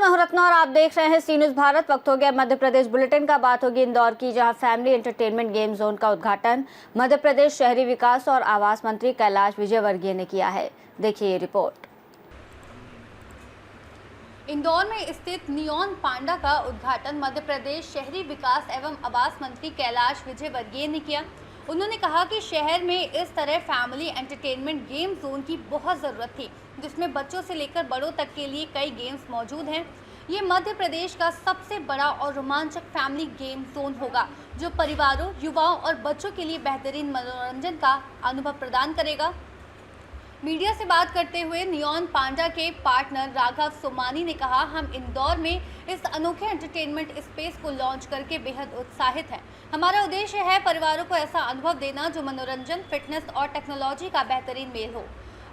मैं हूं रत्ना और आप देख रहे हैं सी न्यूज़ भारत। वक्त हो गया मध्य प्रदेश बुलेटिन का। बात होगी इंदौर की, जहां फैमिली एंटरटेनमेंट गेम जोन का उद्घाटन मध्य प्रदेश शहरी विकास और आवास मंत्री कैलाश विजयवर्गीय ने किया है। देखिए ये रिपोर्ट। इंदौर में स्थित नियॉन पांडा का उद्घाटन मध्य प्रदेश शहरी विकास एवं आवास मंत्री कैलाश विजयवर्गीय ने किया। उन्होंने कहा कि शहर में इस तरह फैमिली एंटरटेनमेंट गेम जोन की बहुत ज़रूरत थी, जिसमें बच्चों से लेकर बड़ों तक के लिए कई गेम्स मौजूद हैं। ये मध्य प्रदेश का सबसे बड़ा और रोमांचक फैमिली गेम जोन होगा, जो परिवारों, युवाओं और बच्चों के लिए बेहतरीन मनोरंजन का अनुभव प्रदान करेगा। मीडिया से बात करते हुए नियॉन पांडा के पार्टनर राघव सोमानी ने कहा, हम इंदौर में इस अनोखे एंटरटेनमेंट स्पेस को लॉन्च करके बेहद उत्साहित हैं। हमारा उद्देश्य है परिवारों को ऐसा अनुभव देना जो मनोरंजन, फिटनेस और टेक्नोलॉजी का बेहतरीन मेल हो।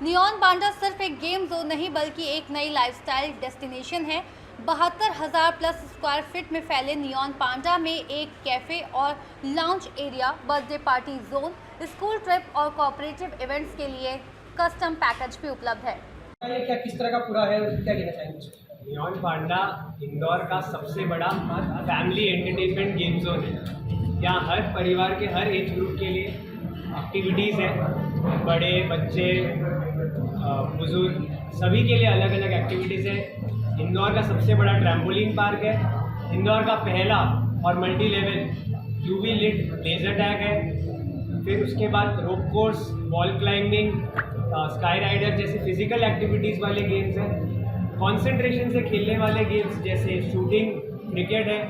नियॉन पांडा सिर्फ एक गेम जोन नहीं बल्कि एक नई लाइफस्टाइल डेस्टिनेशन है। 72,000 प्लस स्क्वायर फीट में फैले नियॉन पांडा में एक कैफे और lounge area, birthday party zone, school trip और कोऑपरेटिव इवेंट्स के लिए कस्टम पैकेज भी उपलब्ध है। ये क्या किस तरह का पूरा है, क्या कहना चाहेंगे? नियॉन पांडा इंदौर का सबसे बड़ा फैमिली एंटरटेनमेंट गेम जोन है। यहाँ हर परिवार के हर एज ग्रुप के लिए एक्टिविटीज़ हैं। बड़े, बच्चे, बुजुर्ग, सभी के लिए अलग अलग एक्टिविटीज़ है। इंदौर का सबसे बड़ा ट्रैम्पोलिन पार्क है। इंदौर का पहला और multi level UV lit laser tag है। फिर उसके बाद rope course, wall climbing, sky rider जैसे फिजिकल एक्टिविटीज़ वाले गेम्स हैं। कंसंट्रेशन से खेलने वाले गेम्स जैसे शूटिंग, क्रिकेट है।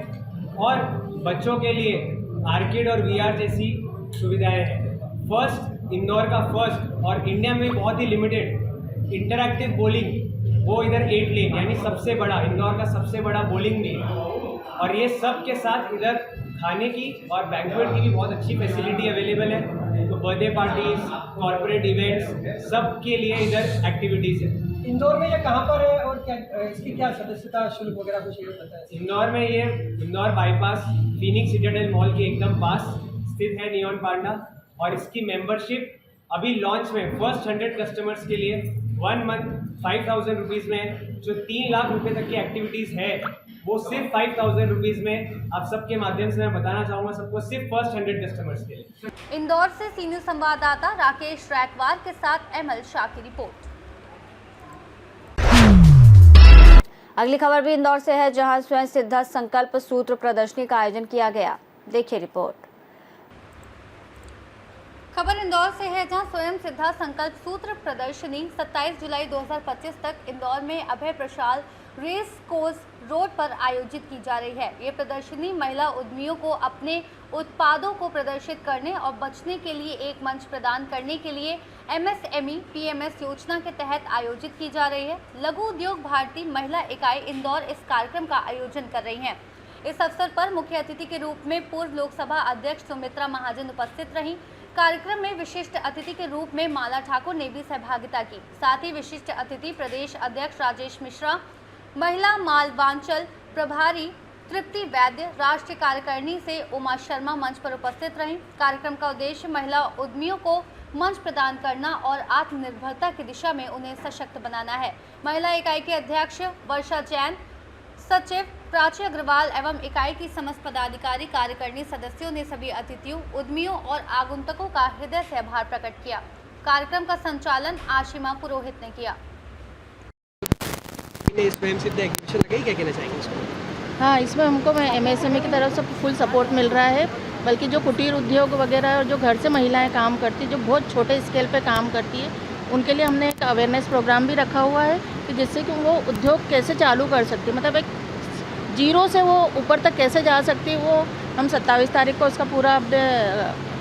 और बच्चों के लिए आर्केड और वीआर जैसी सुविधाएं हैं। फर्स्ट, इंदौर का फर्स्ट और इंडिया में बहुत ही लिमिटेड इंटरैक्टिव बॉलिंग, वो इधर 8 लेन यानी सबसे बड़ा, इंदौर का सबसे बड़ा बॉलिंग भी है। और ये सब के साथ इधर खाने की और बैंक्वेट की भी बहुत अच्छी फैसिलिटी अवेलेबल है। तो बर्थडे पार्टीज, कॉर्पोरेट इवेंट्स, सब के लिए इधर एक्टिविटीज़ है। इंदौर में ये कहाँ पर है और क्या इसकी क्या सदस्यता शुल्क वगैरह कुछ ये पता है? इंदौर में ये Indore bypass Phoenix Citadel mall के एकदम पास स्थित है नियॉन पांडा। और इसकी मेंबरशिप अभी लॉन्च में फर्स्ट 100 कस्टमर्स के लिए 1 मंथ 5,000 रुपीज़ में, जो 3 लाख रुपए तक की एक्टिविटीज़ है वो सिर्फ 5,000 रुपीज़ में। आप सबके माध्यम से मैं बताना चाहूँगा सबको, सिर्फ फर्स्ट 100 कस्टमर्स के लिए। इंदौर से सी न्यूज़ संवाददाता राकेश रैकवार के साथ एमएल शाह की रिपोर्ट। अगली खबर भी इंदौर से है, जहां स्वयं सिद्धा संकल्प सूत्र प्रदर्शनी का आयोजन किया गया। देखिए रिपोर्ट। खबर इंदौर से है, जहां स्वयं सिद्धा संकल्प सूत्र प्रदर्शनी 27 जुलाई 2025 तक इंदौर में अभय प्रसाद रेस कोर्स रोड पर आयोजित की जा रही है। ये प्रदर्शनी महिला उद्यमियों को अपने उत्पादों को प्रदर्शित करने और बेचने के लिए एक मंच प्रदान करने के लिए MSME PMS योजना के तहत आयोजित की जा रही है। लघु उद्योग भारती महिला इकाई इंदौर इस कार्यक्रम का आयोजन कर रही है। इस अवसर पर मुख्य अतिथि के रूप में पूर्व लोकसभा अध्यक्ष सुमित्रा महाजन उपस्थित रहीं। कार्यक्रम में विशिष्ट अतिथि के रूप में माला ठाकुर ने भी सहभागिता की। साथ ही विशिष्ट अतिथि प्रदेश अध्यक्ष राजेश मिश्रा, महिला मालवांचल प्रभारी तृप्ति वैद्य, राष्ट्रीय कार्यकारिणी से उमा शर्मा मंच पर उपस्थित रहीं। कार्यक्रम का उद्देश्य महिला उद्यमियों को मंच प्रदान करना और आत्मनिर्भरता की दिशा में उन्हें सशक्त बनाना है। महिला इकाई के अध्यक्ष वर्षा जैन, सचिव प्राची अग्रवाल एवं इकाई की समस्त पदाधिकारी, कार्यकारिणी सदस्यों ने सभी अतिथियों, उद्यमियों और आगंतुकों का हृदय से आभार प्रकट किया। कार्यक्रम का संचालन आशिमा पुरोहित ने किया। स्वयं सिद्ध एग्जीबिशन लगाई, क्या कहना चाहेंगे इसको? हाँ, इसमें हमको MSME की तरफ से फुल सपोर्ट मिल रहा है। बल्कि जो कुटीर उद्योग वगैरह और जो घर से महिलाएं काम करती, जो बहुत छोटे स्केल पे काम करती है, उनके लिए हमने एक अवेयरनेस प्रोग्राम भी रखा हुआ है कि जिससे कि वो उद्योग कैसे चालू कर सकती है, मतलब एक जीरो से वो ऊपर तक कैसे जा सकती है। वो हम 27 तारीख को उसका पूरा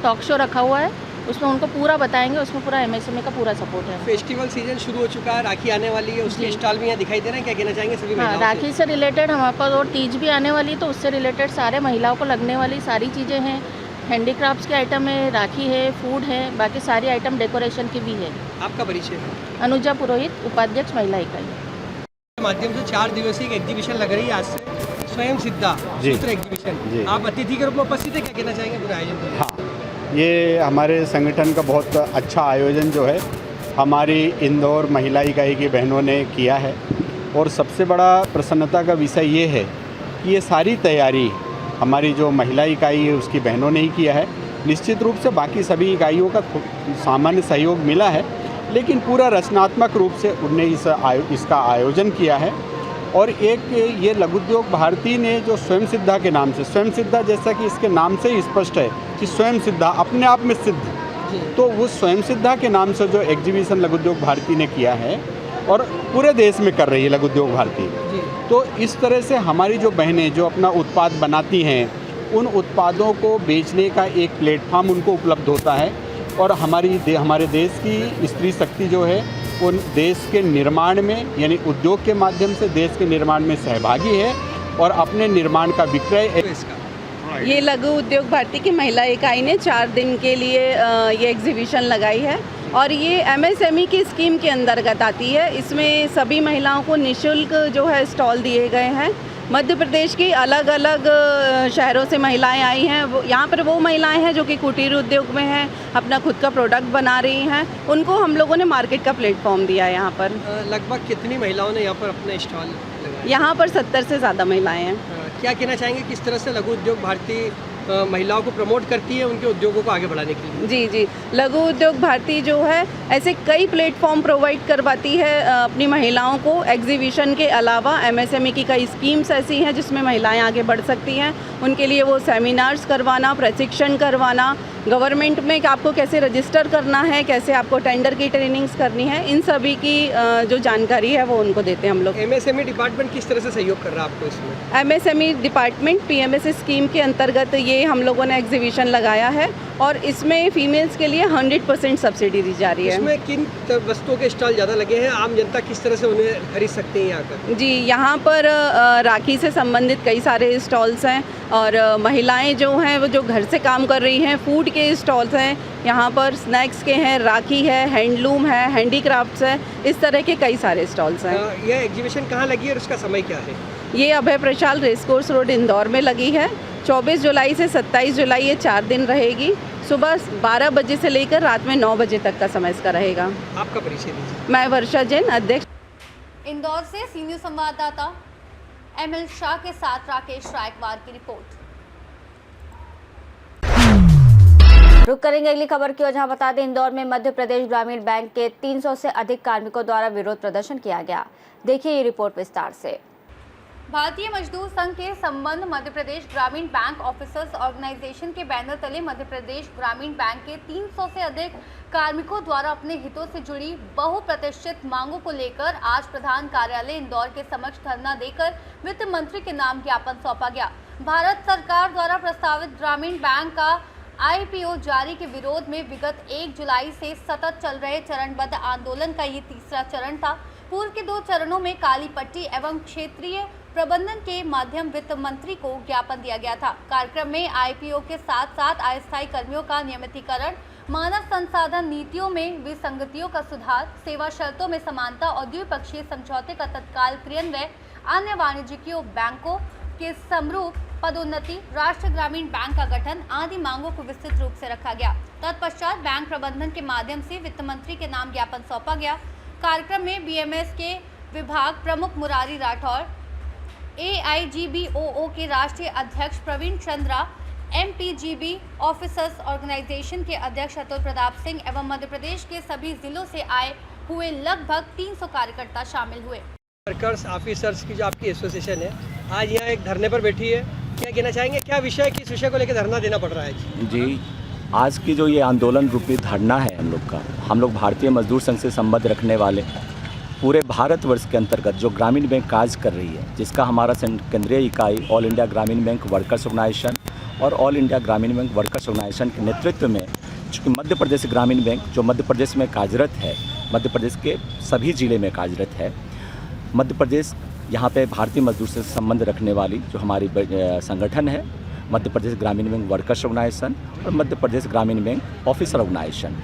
टॉक शो रखा हुआ है, उसमें उनको पूरा बताएंगे। उसमें पूरा MSME का पूरा सपोर्ट है। फेस्टिवल सीजन शुरू हो चुका है, राखी आने वाली है, उसके स्टॉल भी यहाँ दिखाई दे रहे हैं, क्या कहना चाहेंगे सभी महिलाओं से? राखी से रिलेटेड हमारे पास और तीज भी आने वाली है, तो उससे रिलेटेड सारे महिलाओं को लगने वाली सारी चीज़ें हैं। हैंडीक्राफ्ट्स के आइटम है, राखी है, फूड है, बाकी सारी आइटम डेकोरेशन की भी है। आपका परिचय? अनुजा पुरोहित, उपाध्यक्ष महिला इकाई। माध्यम से 4 दिवसीय एक एग्जीबिशन लग रही है आज से, स्वयं सिद्धा सूत्र एग्जीबिशन। आप अतिथि के रूप में उपस्थित है, क्या कहना चाहेंगे पूरे आयोजन पर? हाँ, ये हमारे संगठन का बहुत अच्छा आयोजन जो है हमारी इंदौर महिला इकाई की बहनों ने किया है। और सबसे बड़ा प्रसन्नता का विषय ये है कि ये सारी तैयारी हमारी जो महिला इकाई है उसकी बहनों ने ही किया है। निश्चित रूप से बाकी सभी इकाइयों का सामान्य सहयोग मिला है, लेकिन पूरा रचनात्मक रूप से उनने इसका आयोजन किया है। और एक ये लघु उद्योग भारती ने जो स्वयं सिद्धा के नाम से, स्वयं सिद्धा जैसा कि इसके नाम से ही स्पष्ट है कि स्वयं सिद्धा अपने आप में सिद्ध, तो वो स्वयं सिद्धा के नाम से जो एग्जीबिशन लघु उद्योग भारती ने किया है और पूरे देश में कर रही है लघु उद्योग भारती, तो इस तरह से हमारी जो बहनें जो अपना उत्पाद बनाती हैं उन उत्पादों को बेचने का एक प्लेटफॉर्म उनको उपलब्ध होता है। और हमारे देश की स्त्री शक्ति जो है उन देश के निर्माण में यानी उद्योग के माध्यम से देश के निर्माण में सहभागी है और अपने निर्माण का विक्रय। ये लघु उद्योग भारती की महिला इकाई ने 4 दिन के लिए ये एग्जीबिशन लगाई है और ये MSME की स्कीम के अंतर्गत आती है। इसमें सभी महिलाओं को निःशुल्क जो है स्टॉल दिए गए हैं। मध्य प्रदेश की अलग अलग शहरों से महिलाएं आई हैं। यहाँ पर वो महिलाएं हैं जो कि कुटीर उद्योग में हैं, अपना खुद का प्रोडक्ट बना रही हैं। उनको हम लोगों ने मार्केट का प्लेटफॉर्म दिया है। यहाँ पर लगभग कितनी महिलाओं ने यहाँ पर अपना स्टॉल लगाया? यहाँ पर 70 से ज़्यादा महिलाएं हैं। क्या कहना चाहेंगे, किस तरह से लघु उद्योग भारती महिलाओं को प्रमोट करती है उनके उद्योगों को आगे बढ़ाने के लिए? जी, लघु उद्योग भारती जो है ऐसे कई प्लेटफॉर्म प्रोवाइड करवाती है अपनी महिलाओं को। एग्जीबिशन के अलावा MSME की कई स्कीम्स ऐसी हैं जिसमें महिलाएं आगे बढ़ सकती हैं। उनके लिए वो सेमिनार्स करवाना, प्रशिक्षण करवाना, गवर्नमेंट में आपको कैसे रजिस्टर करना है, कैसे आपको टेंडर की ट्रेनिंग्स करनी है, इन सभी की जो जानकारी है वो उनको देते हैं हम लोग। MSME डिपार्टमेंट किस तरह से सहयोग कर रहा है आपको इसमें? MSME डिपार्टमेंट PMS स्कीम के अंतर्गत ये हम लोगों ने एग्जीबिशन लगाया है और इसमें फीमेल्स के लिए 100% सब्सिडी दी जा रही है। इसमें किन वस्तुओं के स्टॉल ज़्यादा लगे हैं? आम जनता किस तरह से उन्हें खरीद सकते हैं यहाँ पर? जी, यहाँ पर राखी से संबंधित कई सारे स्टॉल्स हैं और महिलाएं जो हैं वो जो घर से काम कर रही हैं, फूड के स्टॉल्स हैं, यहाँ पर स्नैक्स के हैं, राखी है, हैंडलूम है, हैंडीक्राफ्ट्स है, इस तरह के कई सारे स्टॉल्स हैं। यह एग्जीबिशन कहाँ लगी है और उसका समय क्या है? ये अभय प्रशाल रेसकोर्स रोड इंदौर में लगी है। 24 जुलाई से 27 जुलाई ये 4 दिन रहेगी। सुबह 12 बजे से लेकर रात में 9 बजे तक का समय इसका रहेगा। आपका परिचय दीजिए। मैं वर्षा जैन, अध्यक्ष। इंदौर से सीनियर संवाददाता ML शाह के साथ राकेश रायकवार की रिपोर्ट। रुक करेंगे अगली खबर की ओर, जहां बता दें इंदौर में मध्य प्रदेश ग्रामीण बैंक के 300 से अधिक कार्मिकों द्वारा विरोध प्रदर्शन किया गया। देखिए ये रिपोर्ट विस्तार से। भारतीय मजदूर संघ के संबंध मध्य प्रदेश ग्रामीण बैंक ऑफिसर्स ऑर्गेनाइजेशन के बैनर तले मध्य प्रदेश ग्रामीण बैंक के 300 से अधिक कार्मिकों द्वारा अपने हितों से जुड़ी बहुप्रतिष्ठित मांगों को लेकर आज प्रधान कार्यालय इंदौर के समक्ष धरना देकर वित्त मंत्री के नाम ज्ञापन सौंपा गया। भारत सरकार द्वारा प्रस्तावित ग्रामीण बैंक का IPO जारी के विरोध में विगत 1 जुलाई से सतत चल रहे चरणबद्ध आंदोलन का ये तीसरा चरण था। पूर्व के 2 चरणों में काली पट्टी एवं क्षेत्रीय प्रबंधन के माध्यम वित्त मंत्री को ज्ञापन दिया गया था। कार्यक्रम में IPO के साथ साथ अस्थायी कर्मियों का नियमितीकरण, मानव संसाधन नीतियों में विसंगतियों का सुधार, सेवा शर्तों में समानता और द्विपक्षीय समझौते का तत्काल क्रियान्वयन, अन्य वाणिज्यिक बैंकों के समरूप पदोन्नति, राष्ट्रीय ग्रामीण बैंक का गठन आदि मांगों को विस्तृत रूप से रखा गया। तत्पश्चात बैंक प्रबंधन के माध्यम से वित्त मंत्री के नाम ज्ञापन सौंपा गया। कार्यक्रम में BMS के विभाग प्रमुख मुरारी राठौर, AIGBOO के राष्ट्रीय अध्यक्ष Praveen Chandra, MPGB officers organisation के अध्यक्ष अतुल प्रताप सिंह एवं मध्य प्रदेश के सभी जिलों से आए हुए लगभग 300 कार्यकर्ता शामिल हुए। वर्कर्स ऑफिसर्स की जो आपकी एसोसिएशन है आज यहाँ एक धरने पर बैठी है, क्या कहना चाहेंगे, क्या विषय है, किस विषय को लेकर धरना देना पड़ रहा है? जी, आज की जो ये आंदोलन रूपी धरना है हम लोग भारतीय मजदूर संघ से संबंध रखने वाले पूरे भारतवर्ष के अंतर्गत जो ग्रामीण बैंक काज कर रही है, जिसका हमारा केंद्रीय इकाई ऑल इंडिया ग्रामीण बैंक वर्कर्स ऑर्गेनाइजेशन और ऑल इंडिया ग्रामीण बैंक वर्कर्स ऑर्गेनाइजेशन के नेतृत्व में, चूँकि मध्य प्रदेश ग्रामीण बैंक जो मध्य प्रदेश में कार्यरत है, मध्य प्रदेश के सभी जिले में कार्यरत है, मध्य प्रदेश यहाँ पे भारतीय मजदूर से संबंध रखने वाली जो हमारी संगठन है, मध्य प्रदेश ग्रामीण बैंक वर्कर्स ऑर्गेनाइजेशन और मध्य प्रदेश ग्रामीण बैंक ऑफिसर ऑर्गेनाइजेशन,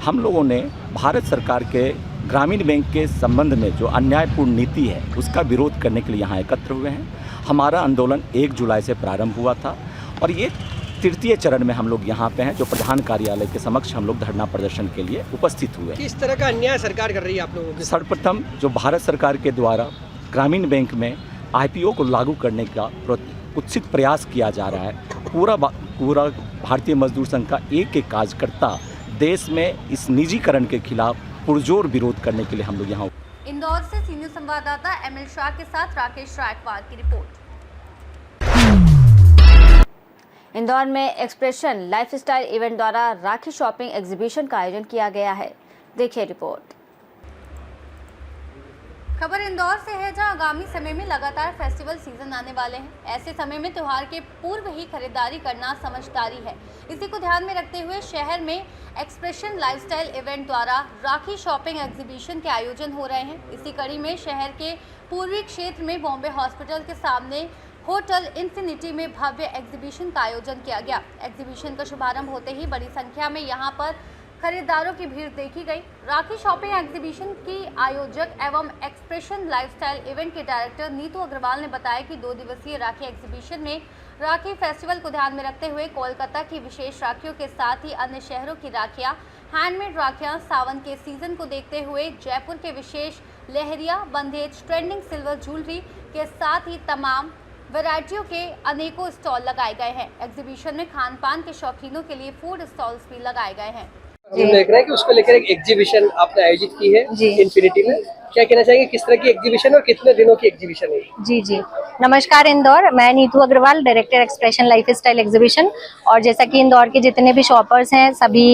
हम लोगों ने भारत सरकार के ग्रामीण बैंक के संबंध में जो अन्यायपूर्ण नीति है उसका विरोध करने के लिए यहाँ एकत्र हुए हैं। हमारा आंदोलन 1 जुलाई से प्रारंभ हुआ था और ये तृतीय चरण में हम लोग यहाँ पे हैं, जो प्रधान कार्यालय के समक्ष हम लोग धरना प्रदर्शन के लिए उपस्थित हुए। किस तरह का अन्याय सरकार कर रही है आप लोगों के साथ? सर्वप्रथम जो भारत सरकार के द्वारा ग्रामीण बैंक में IPO को लागू करने का कुत्सित प्रयास किया जा रहा है। पूरा भारतीय मजदूर संघ का एक कार्यकर्ता देश में इस निजीकरण के खिलाफ पुरजोर विरोध करने के लिए हम लोग यहाँ। इंदौर से सीनियर संवाददाता ML शाह के साथ राकेश रायकवार की रिपोर्ट। इंदौर में एक्सप्रेशन लाइफस्टाइल इवेंट द्वारा राखी शॉपिंग एग्जीबिशन का आयोजन किया गया है। देखिए रिपोर्ट। खबर इंदौर से है, जहां आगामी समय में लगातार फेस्टिवल सीजन आने वाले हैं। ऐसे समय में त्यौहार के पूर्व ही खरीदारी करना समझदारी है। इसी को ध्यान में रखते हुए शहर में एक्सप्रेशन लाइफस्टाइल इवेंट द्वारा राखी शॉपिंग एग्जीबिशन के आयोजन हो रहे हैं। इसी कड़ी में शहर के पूर्वी क्षेत्र में बॉम्बे हॉस्पिटल के सामने होटल इन्फिनिटी में भव्य एग्जीबिशन का आयोजन किया गया। एग्जीबिशन का शुभारंभ होते ही बड़ी संख्या में यहां पर खरीदारों की भीड़ देखी गई। राखी शॉपिंग एग्जीबिशन की आयोजक एवं एक्सप्रेशन लाइफस्टाइल इवेंट के डायरेक्टर नीतू अग्रवाल ने बताया कि 2 दिवसीय राखी एग्जीबिशन में राखी फेस्टिवल को ध्यान में रखते हुए कोलकाता की विशेष राखियों के साथ ही अन्य शहरों की राखियां, हैंडमेड राखियां, सावन के सीजन को देखते हुए जयपुर के विशेष लहरिया, बंदेज, ट्रेंडिंग सिल्वर ज्वेलरी के साथ ही तमाम वैरायटियों के अनेकों स्टॉल लगाए गए हैं। एग्जीबिशन में खान पान के शौकीनों के लिए फूड स्टॉल्स भी लगाए गए हैं। हम देख रहे हैं कि उसको लेकर एक एग्जीबिशन आपने आयोजित की है इन्फिनिटी में। क्या कहना चाहेंगे, किस तरह की एग्जीबिशन और कितने दिनों की एग्जीबिशन है? जी नमस्कार इंदौर, मैं Neetu Agarwal, director expression lifestyle exhibition. और जैसा कि इंदौर के जितने भी शॉपर्स हैं सभी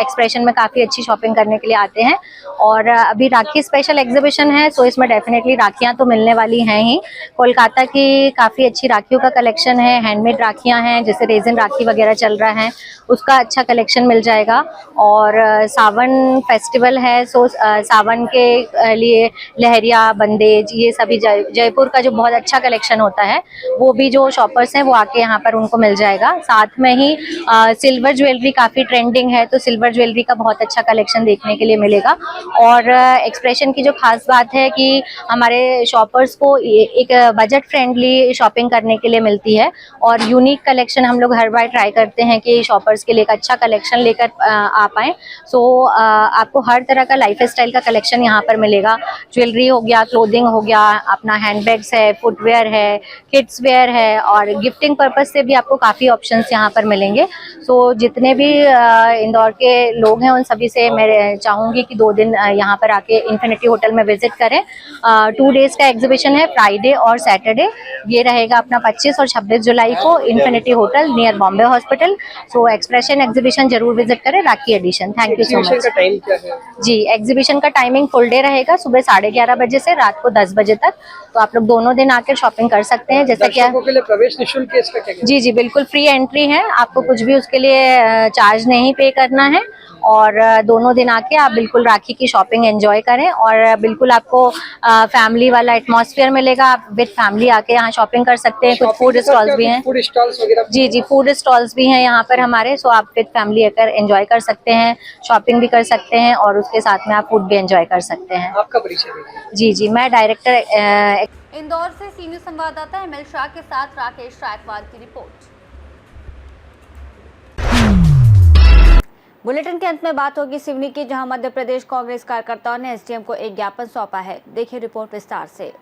एक्सप्रेशन में काफ़ी अच्छी शॉपिंग करने के लिए आते हैं। और अभी राखी स्पेशल एग्जीबिशन है, तो इसमें डेफिनेटली राखियाँ तो मिलने वाली हैं ही। कोलकाता की काफ़ी अच्छी राखियों का कलेक्शन है, हैंडमेड राखियाँ हैं, जैसे रेजिन राखी वगैरह चल रहा है, उसका अच्छा कलेक्शन मिल जाएगा। और सावन फेस्टिवल है, सो सावन के लिए लहरिया, बंदेज, ये सभी जयपुर का जो बहुत अच्छा कलेक्शन होता है वो भी जो शॉपर्स हैं वो आके यहाँ पर उनको मिल जाएगा। साथ में ही सिल्वर ज्वेलरी काफ़ी ट्रेंडिंग है, तो सिल्वर ज्वेलरी का बहुत अच्छा कलेक्शन देखने के लिए मिलेगा। और एक्सप्रेशन की जो खास बात है कि हमारे शॉपर्स को एक बजट फ्रेंडली शॉपिंग करने के लिए मिलती है। और यूनिक कलेक्शन हम लोग हर बार ट्राई करते हैं कि शॉपर्स के लिए एक अच्छा कलेक्शन लेकर आ पाएँ। सो आपको हर तरह का लाइफ स्टाइल का कलेक्शन यहाँ पर मिलेगा। ज्वेलरी हो गया, क्लोथिंग हो गया, अपना हैंडबैग्स है, फुटवेयर है, किड्स वेयर है, और गिफ्टिंग पर्पस से भी आपको काफ़ी ऑप्शंस यहाँ पर मिलेंगे। सो जितने भी इंदौर के लोग हैं उन सभी से मैं चाहूँगी कि 2 दिन यहाँ पर आके इन्फिनिटी होटल में विजिट करें। 2 डेज़ का एग्जीबिशन है, फ्राइडे और सैटरडे। ये रहेगा अपना 25 और 26 जुलाई को infinity hotel near Bombay hospital. So expression exhibition जरूर विजिट करें, Rakhi edition. Thank you so much. Time क्या है? जी, एग्जीबिशन का टाइमिंग फुल डे रहेगा, सुबह 11:30 बजे से रात को 10 बजे तक। तो आप लोग दोनों दिन आकर शॉपिंग कर सकते हैं। जैसा क्या दर्शकों के लिए प्रवेश निःशुल्क है, इसका क्या कहना है? जी बिल्कुल फ्री एंट्री है, आपको कुछ भी उसके लिए चार्ज नहीं पे करना है। और दोनों दिन आके आप बिल्कुल राखी की शॉपिंग एंजॉय करें। और बिल्कुल आपको फैमिली वाला एटमॉस्फेयर मिलेगा, आप विद फैमिली आके यहाँ शॉपिंग कर सकते हैं। कुछ फूड स्टॉल्स भी हैं। फूड स्टॉल्स वगैरह? जी, फूड स्टॉल्स भी हैं यहाँ पर हमारे। सो आप विद फैमिली आकर एंजॉय कर सकते हैं, शॉपिंग भी कर सकते हैं और उसके साथ में आप फूड भी एंजॉय कर सकते हैं। आपका परिचय? जी मैं डायरेक्टर इंदौर से सीनियर संवाददाता ML शाह के साथ राकेश रायकवार की रिपोर्ट। बुलेटिन के अंत में बात होगी सिवनी की, जहां मध्य प्रदेश कांग्रेस कार्यकर्ताओं ने SDM को एक ज्ञापन सौंपा है। देखिए रिपोर्ट विस्तार से।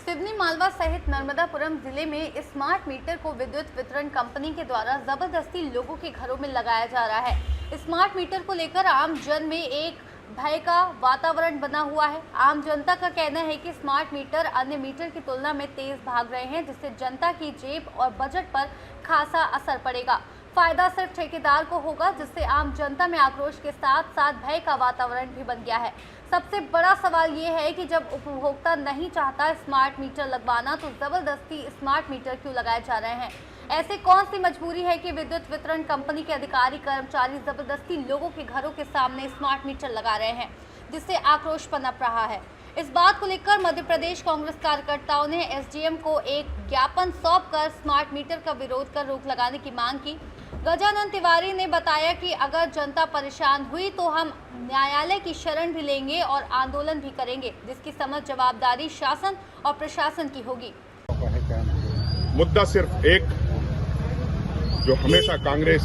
सिवनी, मालवा सहित नर्मदापुरम जिले में स्मार्ट मीटर को विद्युत वितरण कंपनी के द्वारा जबरदस्ती लोगों के घरों में लगाया जा रहा है। स्मार्ट मीटर को लेकर आम जन में एक भय का वातावरण बना हुआ है। आम जनता का कहना है कि स्मार्ट मीटर अन्य मीटर की तुलना में तेज भाग रहे हैं, जिससे जनता की जेब और बजट पर खासा असर पड़ेगा। फायदा सिर्फ ठेकेदार को होगा, जिससे आम जनता में आक्रोश के साथ साथ भय का वातावरण भी बन गया है। सबसे बड़ा सवाल ये है कि जब उपभोक्ता नहीं चाहता स्मार्ट मीटर लगवाना, तो जबरदस्ती स्मार्ट मीटर क्यों लगाए जा रहे हैं? ऐसे कौन सी मजबूरी है कि विद्युत वितरण कंपनी के अधिकारी कर्मचारी जबरदस्ती लोगों के घरों के सामने स्मार्ट मीटर लगा रहे हैं, जिससे आक्रोश पनप रहा है। इस बात को लेकर मध्य प्रदेश कांग्रेस कार्यकर्ताओं ने SDM को एक ज्ञापन सौंपकर स्मार्ट मीटर का विरोध कर रोक लगाने की मांग की। गजानंद तिवारी ने बताया कि अगर जनता परेशान हुई तो हम न्यायालय की शरण भी लेंगे और आंदोलन भी करेंगे, जिसकी समझ जवाबदारी शासन और प्रशासन की होगी। मुद्दा सिर्फ एक, जो हमेशा कांग्रेस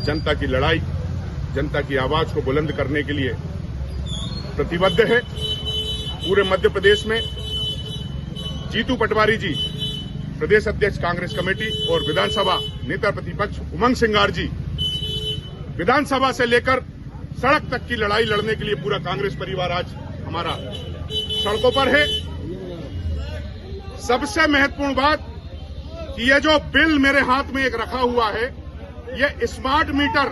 जनता की लड़ाई, जनता की आवाज को बुलंद करने के लिए प्रतिबद्ध है। पूरे मध्य प्रदेश में जीतू पटवारी जी, प्रदेश अध्यक्ष कांग्रेस कमेटी, और विधानसभा नेता प्रतिपक्ष उमंग सिंगार जी, विधानसभा से लेकर सड़क तक की लड़ाई लड़ने के लिए पूरा कांग्रेस परिवार आज हमारा सड़कों पर है। सबसे महत्वपूर्ण बात कि ये जो बिल मेरे हाथ में एक रखा हुआ है, ये स्मार्ट मीटर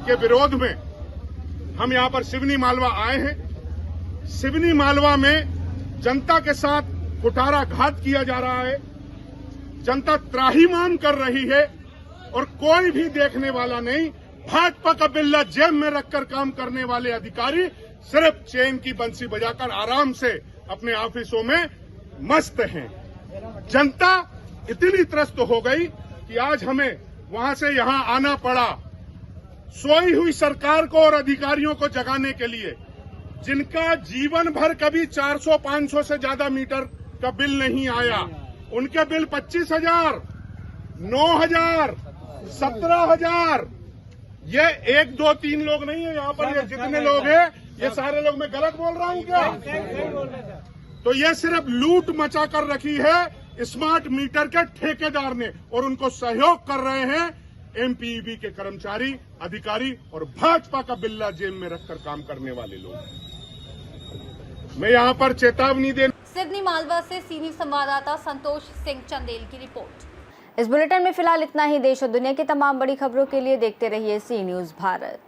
के विरोध में हम यहां पर सिवनी मालवा आए हैं। सिवनी मालवा में जनता के साथ कुठाराघात किया जा रहा है, जनता त्राहिमाम कर रही है और कोई भी देखने वाला नहीं। भाजपा का बिल्ला जेब में रखकर काम करने वाले अधिकारी सिर्फ चेन की बंसी बजाकर आराम से अपने ऑफिसों में मस्त हैं। जनता इतनी त्रस्त हो गई कि आज हमें वहां से यहां आना पड़ा, सोई हुई सरकार को और अधिकारियों को जगाने के लिए, जिनका जीवन भर कभी 400-500 से ज्यादा मीटर का बिल नहीं आया। उनके बिल 25,000, 9,000, 17,000। ये 1, 2, 3 लोग नहीं है यहाँ पर, ये जितने लोग हैं ये सारे लोग, मैं गलत बोल रहा हूँ क्या? तो ये सिर्फ लूट मचा कर रखी है स्मार्ट मीटर के ठेकेदार ने, और उनको सहयोग कर रहे हैं एमपीईबी के कर्मचारी, अधिकारी और भाजपा का बिल्ला जेब में रखकर काम करने वाले लोग। मैं यहाँ पर चेतावनी दे। सिडनी मालवा से सीनियर संवाददाता संतोष सिंह चंदेल की रिपोर्ट। इस बुलेटिन में फिलहाल इतना ही। देश और दुनिया की तमाम बड़ी खबरों के लिए देखते रहिए सी न्यूज़ भारत।